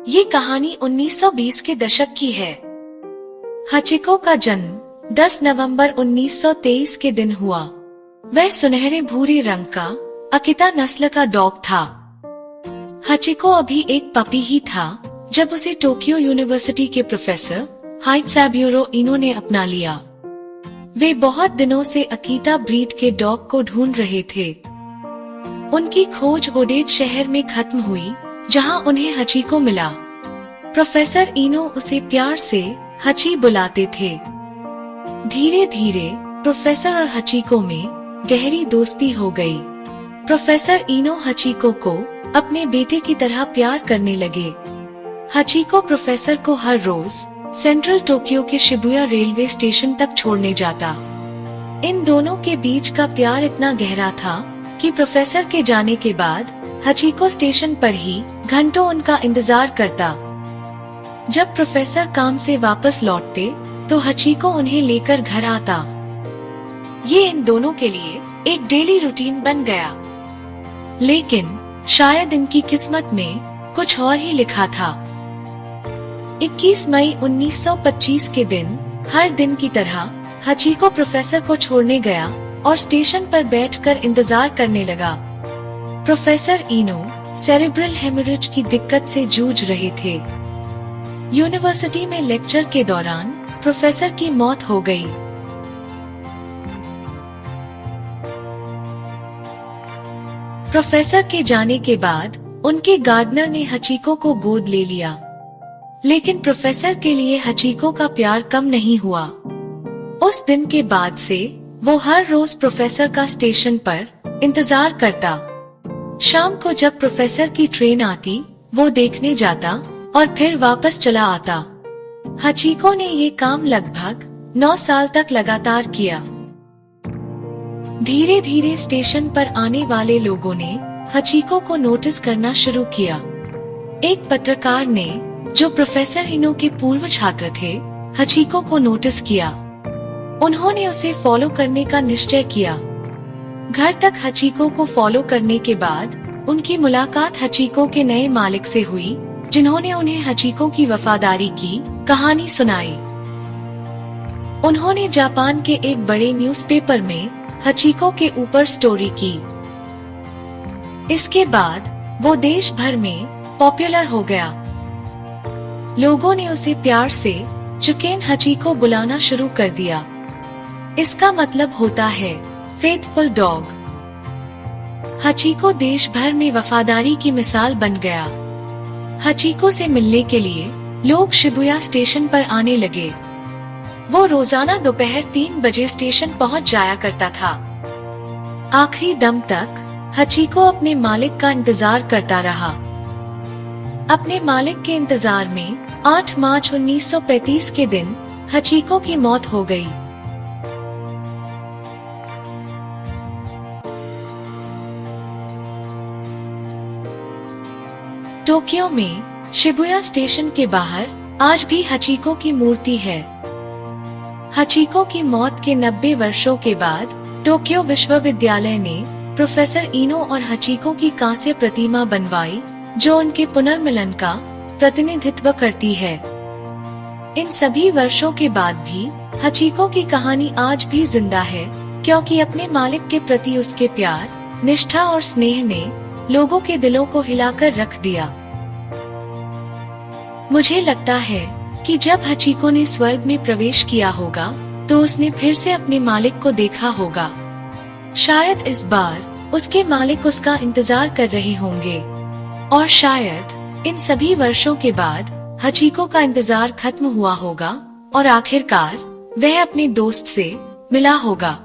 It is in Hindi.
ये कहानी 1920 के दशक की है। हचिको का जन्म 10 नवंबर 1923 के दिन हुआ। वह सुनहरे भूरे रंग का अकिता नस्ल का डॉग था। हचिको अभी एक पपी ही था जब उसे टोक्यो यूनिवर्सिटी के प्रोफेसर हाइत्साब्यूरो इनो ने अपना लिया। वे बहुत दिनों से अकीता ब्रीड के डॉग को ढूंढ रहे थे। उनकी खोज ओडेट शहर में खत्म हुई जहां उन्हें हचिको मिला। प्रोफेसर इनो उसे प्यार से हची बुलाते थे। धीरे धीरे प्रोफेसर और हचिको में गहरी दोस्ती हो गई। प्रोफेसर इनो हचिको को अपने बेटे की तरह प्यार करने लगे। हचिको प्रोफेसर को हर रोज सेंट्रल टोक्यो के शिबुया रेलवे स्टेशन तक छोड़ने जाता। इन दोनों के बीच का प्यार इतना गहरा था कि प्रोफेसर के जाने के बाद हचिको स्टेशन पर ही घंटों उनका इंतजार करता। जब प्रोफेसर काम से वापस लौटते तो हचिको उन्हें लेकर घर आता। ये इन दोनों के लिए एक डेली रूटीन बन गया। लेकिन शायद इनकी किस्मत में कुछ और ही लिखा था। 21 मई 1925 के दिन हर दिन की तरह हचिको प्रोफेसर को छोड़ने गया और स्टेशन पर बैठकर इंतजार करने लगा। प्रोफेसर इनो सेरेब्रल हेमरेज की दिक्कत से जूझ रहे थे। यूनिवर्सिटी में लेक्चर के दौरान प्रोफेसर की मौत हो गई। प्रोफेसर के जाने के बाद उनके गार्डनर ने हचिको को गोद ले लिया। लेकिन प्रोफेसर के लिए हचिको का प्यार कम नहीं हुआ। उस दिन के बाद से वो हर रोज प्रोफेसर का स्टेशन पर इंतजार करता। शाम को जब प्रोफेसर की ट्रेन आती वो देखने जाता और फिर वापस चला आता। हचिको ने ये काम लगभग 9 साल तक लगातार किया। धीरे धीरे स्टेशन पर आने वाले लोगों ने हचिको को नोटिस करना शुरू किया। एक पत्रकार ने, जो प्रोफेसर इनो के पूर्व छात्र थे, हचिको को नोटिस किया। उन्होंने उसे फॉलो करने का निश्चय किया। घर तक हचिको को फॉलो करने के बाद उनकी मुलाकात हचिको के नए मालिक से हुई, जिन्होंने उन्हें हचिको की वफादारी की कहानी सुनाई। उन्होंने जापान के एक बड़े न्यूज़पेपर में हचिको के ऊपर स्टोरी की। इसके बाद वो देश भर में पॉपुलर हो गया। लोगों ने उसे प्यार से चुकेन हचिको बुलाना शुरू कर दिया। इसका मतलब होता है फेथफुल डॉग। हचिको देश भर में वफादारी की मिसाल बन गया। हचिको से मिलने के लिए लोग शिबुया स्टेशन पर आने लगे। वो रोजाना दोपहर 3 बजे स्टेशन पहुंच जाया करता था। आखिरी दम तक हचिको अपने मालिक का इंतजार करता रहा। अपने मालिक के इंतजार में 8 मार्च 1935 के दिन हचिको की मौत हो गई। टोक्यो में शिबुया स्टेशन के बाहर आज भी हचिको की मूर्ति है। हचिको की मौत के 90 वर्षों के बाद टोक्यो विश्वविद्यालय ने प्रोफेसर इनो और हचिको की कांस्य प्रतिमा बनवाई, जो उनके पुनर्मिलन का प्रतिनिधित्व करती है। इन सभी वर्षों के बाद भी हचिको की कहानी आज भी जिंदा है, क्योंकि अपने मालिक के प्रति उसके प्यार, निष्ठा और स्नेह ने लोगों के दिलों को हिलाकर रख दिया। मुझे लगता है कि जब हचिको ने स्वर्ग में प्रवेश किया होगा तो उसने फिर से अपने मालिक को देखा होगा। शायद इस बार उसके मालिक उसका इंतजार कर रहे होंगे, और शायद इन सभी वर्षों के बाद हचिको का इंतजार खत्म हुआ होगा और आखिरकार वह अपने दोस्त से मिला होगा।